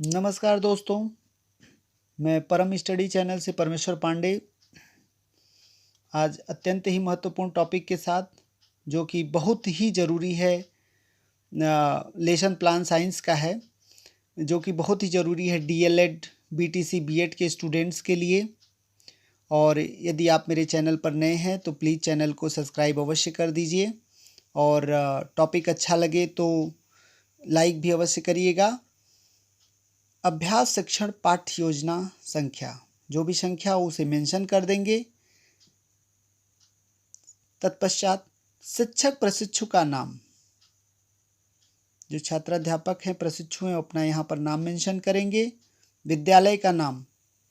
नमस्कार दोस्तों, मैं परम स्टडी चैनल से परमेश्वर पांडे आज अत्यंत ही महत्वपूर्ण टॉपिक के साथ, जो कि बहुत ही ज़रूरी है, लेसन प्लान साइंस का है, जो कि बहुत ही ज़रूरी है डीएलएड, बीटीसी, बीएड के स्टूडेंट्स के लिए। और यदि आप मेरे चैनल पर नए हैं तो प्लीज़ चैनल को सब्सक्राइब अवश्य कर दीजिए, और टॉपिक अच्छा लगे तो लाइक भी अवश्य करिएगा। अभ्यास शिक्षण पाठ्य योजना संख्या, जो भी संख्या हो उसे मेंशन कर देंगे। तत्पश्चात शिक्षक प्रशिक्षु का नाम, जो छात्राध्यापक हैं, प्रशिक्षु हैं, अपना यहाँ पर नाम मेंशन करेंगे। विद्यालय का नाम,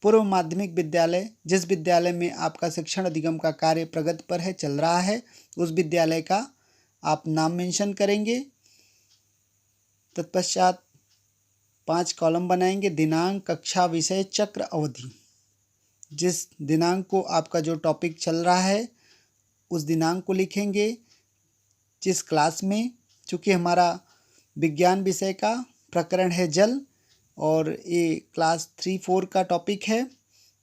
पूर्व माध्यमिक विद्यालय, जिस विद्यालय में आपका शिक्षण अधिगम का कार्य प्रगति पर है, चल रहा है, उस विद्यालय का आप नाम मेंशन करेंगे। तत्पश्चात 5 कॉलम बनाएंगे। दिनांक, कक्षा, विषय, चक्र, अवधि। जिस दिनांक को आपका जो टॉपिक चल रहा है उस दिनांक को लिखेंगे। जिस क्लास में, चूँकि हमारा विज्ञान विषय का प्रकरण है जल, और ये क्लास 3-4 का टॉपिक है,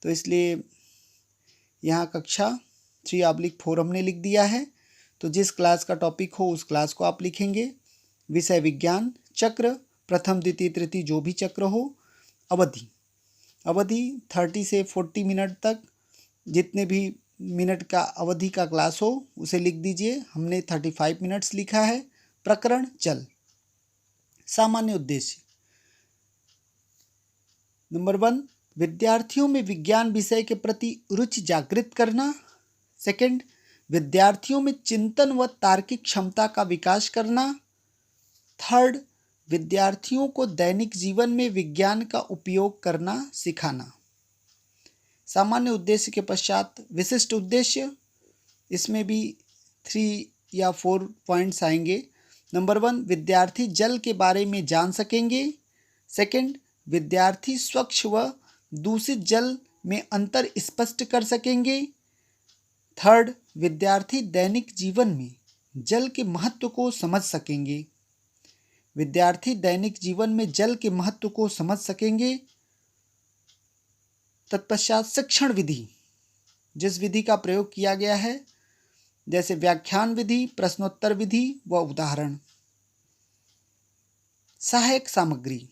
तो इसलिए यहाँ कक्षा 3/4 हमने लिख दिया है। तो जिस क्लास का टॉपिक हो उस क्लास को आप लिखेंगे। विषय विज्ञान, चक्र प्रथम, द्वितीय, तृतीय, जो भी चक्र हो। अवधि 30 से 40 मिनट तक, जितने भी मिनट का अवधि का क्लास हो उसे लिख दीजिए। हमने 35 मिनट्स लिखा है। प्रकरण जल। सामान्य उद्देश्य, नंबर 1, विद्यार्थियों में विज्ञान विषय के प्रति रुचि जागृत करना। सेकंड, विद्यार्थियों में चिंतन व तार्किक क्षमता का विकास करना। थर्ड, विद्यार्थियों को दैनिक जीवन में विज्ञान का उपयोग करना सिखाना। सामान्य उद्देश्य के पश्चात विशिष्ट उद्देश्य, इसमें भी 3 या 4 पॉइंट्स आएंगे। नंबर 1, विद्यार्थी जल के बारे में जान सकेंगे। सेकंड, विद्यार्थी स्वच्छ व दूषित जल में अंतर स्पष्ट कर सकेंगे। थर्ड, विद्यार्थी दैनिक जीवन में जल के महत्व को समझ सकेंगे। विद्यार्थी दैनिक जीवन में जल के महत्व को समझ सकेंगे। तत्पश्चात शिक्षण विधि, जिस विधि का प्रयोग किया गया है, जैसे व्याख्यान विधि, प्रश्नोत्तर विधि व उदाहरण। सहायक सामग्री,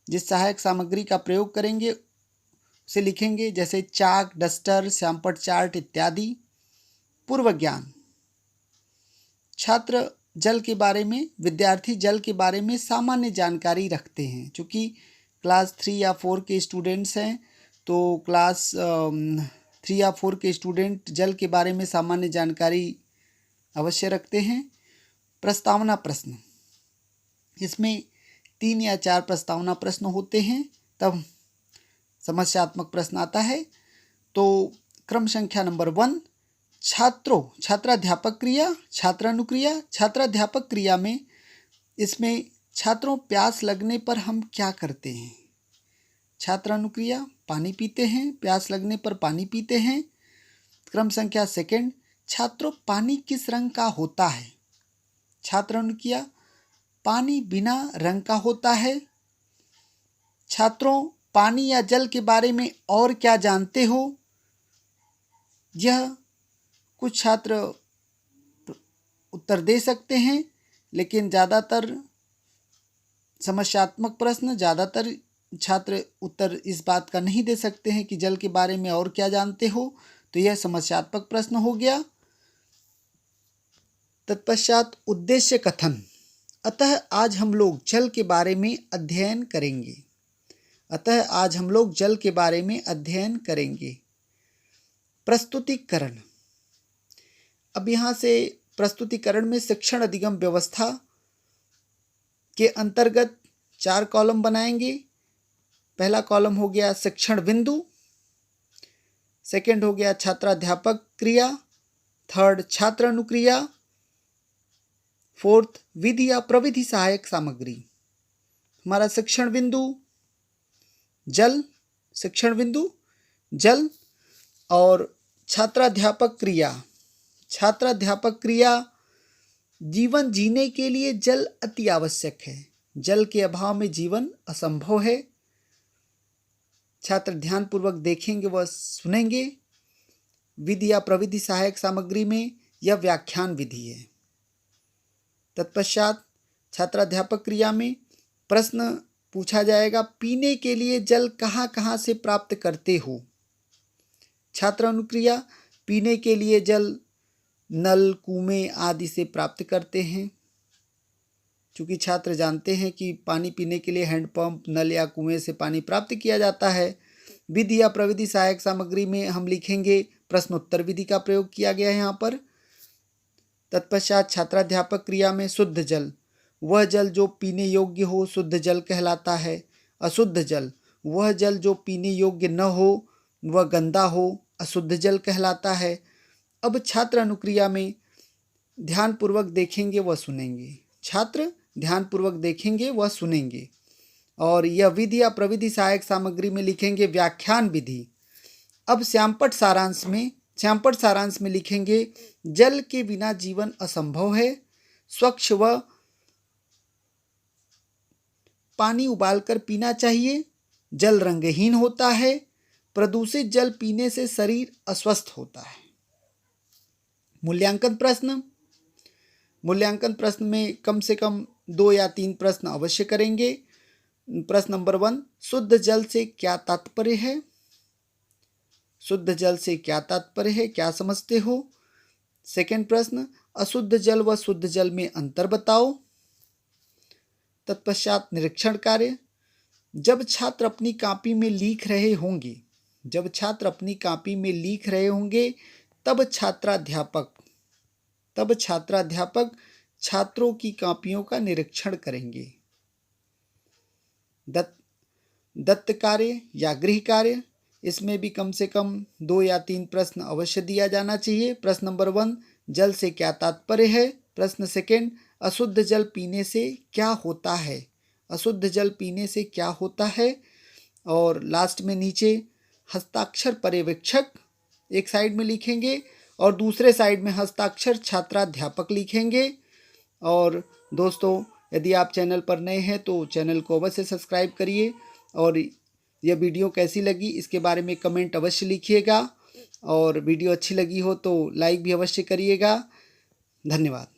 जिस सहायक सामग्री का प्रयोग करेंगे उसे लिखेंगे, जैसे चाक, डस्टर, श्यामपट्ट चार्ट इत्यादि। पूर्व ज्ञान, छात्र जल के बारे में, विद्यार्थी जल के बारे में सामान्य जानकारी रखते हैं। चूँकि क्लास 3 या 4 के स्टूडेंट्स हैं, तो क्लास 3 या 4 के स्टूडेंट जल के बारे में सामान्य जानकारी अवश्य रखते हैं। प्रस्तावना प्रश्न, इसमें 3 या 4 प्रस्तावना प्रश्न होते हैं, तब समस्यात्मक प्रश्न आता है। तो क्रम संख्या नंबर 1, छात्राध्यापक क्रिया, छात्रानुक्रिया। छात्राध्यापक क्रिया में, इसमें छात्रों, प्यास लगने पर हम क्या करते हैं। छात्रानुक्रिया, पानी पीते हैं, प्यास लगने पर पानी पीते हैं। क्रम संख्या 2, छात्रों, पानी किस रंग का होता है। छात्रानुक्रिया, पानी बिना रंग का होता है। छात्रों, पानी या जल के बारे में और क्या जानते हो। यह कुछ छात्र उत्तर दे सकते हैं, लेकिन ज़्यादातर समस्यात्मक प्रश्न, ज़्यादातर छात्र उत्तर इस बात का नहीं दे सकते हैं कि जल के बारे में और क्या जानते हो, तो यह समस्यात्मक प्रश्न हो गया। तत्पश्चात उद्देश्य कथन, अतः आज हम लोग जल के बारे में अध्ययन करेंगे। अतः आज हम लोग जल के बारे में अध्ययन करेंगे। प्रस्तुतिकरण, अब यहाँ से प्रस्तुतिकरण में शिक्षण अधिगम व्यवस्था के अंतर्गत 4 कॉलम बनाएंगे। पहला कॉलम हो गया शिक्षण बिंदु, सेकंड हो गया छात्राध्यापक क्रिया, थर्ड छात्र अनुक्रिया, फोर्थ विधि या प्रविधि सहायक सामग्री। हमारा शिक्षण बिंदु जल, शिक्षण बिंदु जल, और छात्राध्यापक क्रिया। छात्राध्यापक क्रिया, जीवन जीने के लिए जल अति आवश्यक है। जल के अभाव में जीवन असंभव है। छात्र ध्यानपूर्वक देखेंगे व सुनेंगे। विधि या प्रविधि सहायक सामग्री में यह व्याख्यान विधि है। तत्पश्चात छात्राध्यापक क्रिया में प्रश्न पूछा जाएगा, पीने के लिए जल कहाँ कहाँ से प्राप्त करते हो। छात्र अनुक्रिया, पीने के लिए जल नल, कुएं आदि से प्राप्त करते हैं। चूँकि छात्र जानते हैं कि पानी पीने के लिए हैंडपंप, नल या कुएं से पानी प्राप्त किया जाता है। विधि या प्रविधि सहायक सामग्री में हम लिखेंगे प्रश्नोत्तर विधि का प्रयोग किया गया है यहाँ पर। तत्पश्चात छात्राध्यापक क्रिया में शुद्ध जल, वह जल जो पीने योग्य हो, शुद्ध जल कहलाता है। अशुद्ध जल, वह जल जो पीने योग्य न हो, वह गंदा हो, अशुद्ध जल कहलाता है। अब छात्र अनुक्रिया में ध्यानपूर्वक देखेंगे व सुनेंगे। छात्र ध्यानपूर्वक देखेंगे व सुनेंगे। और यह विधि या प्रविधि सहायक सामग्री में लिखेंगे व्याख्यान विधि। अब श्यामपट्ट सारांश में लिखेंगे, जल के बिना जीवन असंभव है। स्वच्छ व पानी उबालकर पीना चाहिए। जल रंगहीन होता है। प्रदूषित जल पीने से शरीर अस्वस्थ होता है। मूल्यांकन प्रश्न में कम से कम 2 या 3 प्रश्न अवश्य करेंगे। प्रश्न नंबर 1, शुद्ध जल से क्या तात्पर्य है। शुद्ध जल से क्या तात्पर्य है, क्या समझते हो। सेकंड प्रश्न, अशुद्ध जल व शुद्ध जल में अंतर बताओ। तत्पश्चात निरीक्षण कार्य, जब छात्र अपनी कॉपी में लिख रहे होंगे तब छात्राध्यापक छात्रों की कॉपियों का निरीक्षण करेंगे। दत्त कार्य या गृह कार्य, इसमें भी कम से कम 2 या 3 प्रश्न अवश्य दिया जाना चाहिए। प्रश्न नंबर 1, जल से क्या तात्पर्य है। प्रश्न सेकंड, अशुद्ध जल पीने से क्या होता है। और लास्ट में नीचे हस्ताक्षर पर्यवेक्षक एक साइड में लिखेंगे और दूसरे साइड में हस्ताक्षर छात्राध्यापक लिखेंगे। और दोस्तों, यदि आप चैनल पर नए हैं तो चैनल को अवश्य सब्सक्राइब करिए और यह वीडियो कैसी लगी इसके बारे में कमेंट अवश्य लिखिएगा। और वीडियो अच्छी लगी हो तो लाइक भी अवश्य करिएगा। धन्यवाद।